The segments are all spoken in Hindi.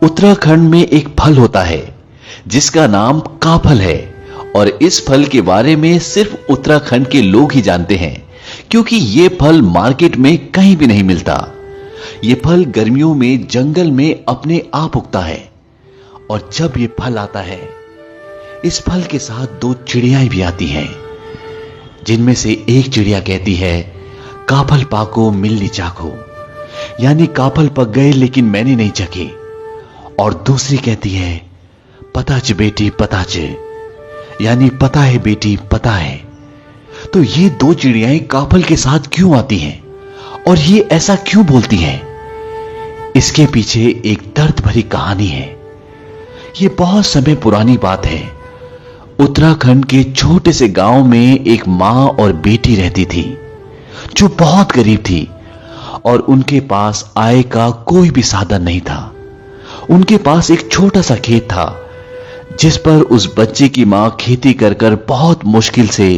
उत्तराखंड में एक फल होता है जिसका नाम काफल है और इस फल के बारे में सिर्फ उत्तराखंड के लोग ही जानते हैं क्योंकि ये फल मार्केट में कहीं भी नहीं मिलता। ये फल गर्मियों में जंगल में अपने आप उगता है और जब ये फल आता है इस फल के साथ दो चिड़ियाएं भी आती हैं जिनमें से एक चिड़िया कहती है काफल पाको मिलनी चाखो, यानी काफल पक गए लेकिन मैंने नहीं चखे, और दूसरी कहती है पताच बेटी पताच, यानी पता है बेटी पता है। तो ये दो चिड़ियाएं काफल के साथ क्यों आती हैं और ये ऐसा क्यों बोलती हैं? इसके पीछे एक दर्द भरी कहानी है। ये बहुत समय पुरानी बात है। उत्तराखंड के छोटे से गांव में एक मां और बेटी रहती थी जो बहुत गरीब थी और उनके पास आय का कोई भी साधन नहीं था। उनके पास एक छोटा सा खेत था जिस पर उस बच्चे की मां खेती कर कर बहुत मुश्किल से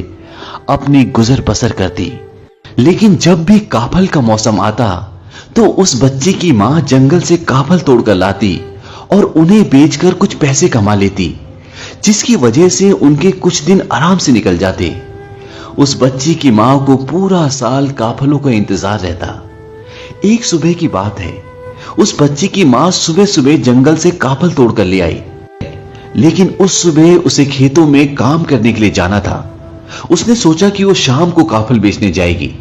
अपनी गुजर बसर करती। लेकिन जब भी काफल का मौसम आता तो उस बच्चे की मां जंगल से काफल तोड़कर लाती और उन्हें बेचकर कुछ पैसे कमा लेती, जिसकी वजह से उनके कुछ दिन आराम से निकल जाते। उस बच्ची की मां को पूरा साल काफलों का इंतजार रहता। एक सुबह की बात है, उस बच्ची की मां सुबह सुबह जंगल से काफल तोड़कर ले आई, लेकिन उस सुबह उसे खेतों में काम करने के लिए जाना था। उसने सोचा कि वो शाम को काफल बेचने जाएगी।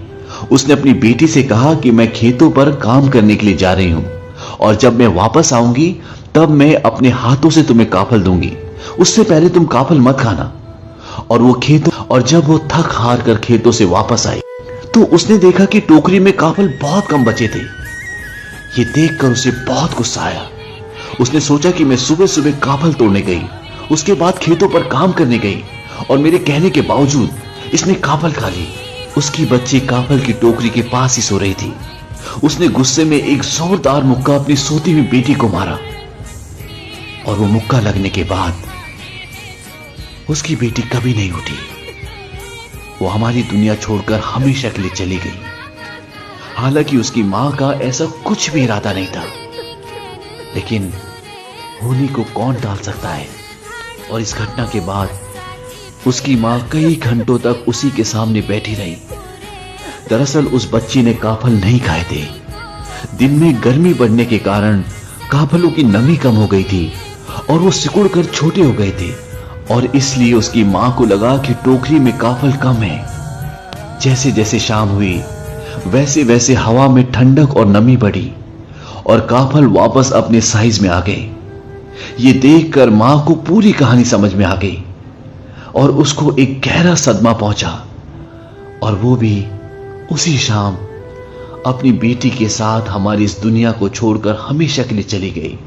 उसने अपनी बेटी से कहा कि मैं खेतों पर काम करने के लिए जा रही हूं और जब मैं वापस आऊंगी तब मैं अपने हाथों से तुम्हें काफल दूंगी, उससे पहले तुम काफल मत खाना। और जब वो थक हार कर खेतों से वापस आई तो उसने देखा कि टोकरी में काफल बहुत कम बचे थे। ये देखकर उसे बहुत गुस्सा आया। उसने सोचा कि मैं सुबह सुबह काफल तोड़ने गई, उसके बाद खेतों पर काम करने गई और मेरे कहने के बावजूद इसने काफल खा ली। उसकी बच्ची काफल की टोकरी के पास ही सो रही थी। उसने गुस्से में एक जोरदार मुक्का अपनी सोती हुई बेटी को मारा और वो मुक्का लगने के बाद उसकी बेटी कभी नहीं उठी। वो हमारी दुनिया छोड़कर हमेशा के लिए चली गई। हालांकि उसकी मां का ऐसा कुछ भी इरादा नहीं था, लेकिन होने को कौन टाल सकता है। और इस घटना के बाद उसकी मां कई घंटों तक उसी के सामने बैठी रही। दरअसल उस बच्ची ने काफल नहीं खाए थे। दिन में गर्मी बढ़ने के कारण काफलों की नमी कम हो गई थी और वो सिकुड़ कर छोटे हो गए थे और इसलिए उसकी मां को लगा कि टोकरी में काफल कम है। जैसे जैसे शाम हुई वैसे वैसे हवा में ठंडक और नमी बढ़ी और काफल वापस अपने साइज में आ गए। ये देखकर मां को पूरी कहानी समझ में आ गई और उसको एक गहरा सदमा पहुंचा और वो भी उसी शाम अपनी बेटी के साथ हमारी इस दुनिया को छोड़कर हमेशा के लिए चली गई।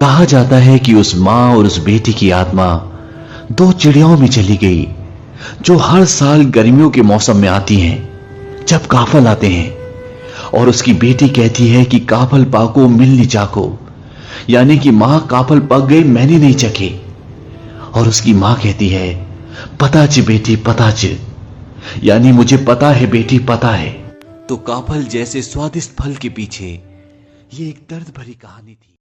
कहा जाता है कि उस मां और उस बेटी की आत्मा दो चिड़ियाओं में चली गई जो हर साल गर्मियों के मौसम में आती हैं जब काफल आते हैं। और उसकी बेटी कहती है कि काफल पाको मिलनी चाको, यानी कि मां काफल पक गए मैंने नहीं चखे। और उसकी मां कहती है पताच बेटी पताच, यानी मुझे पता है बेटी पता है। तो काफल जैसे स्वादिष्ट फल के पीछे ये एक दर्द भरी कहानी थी।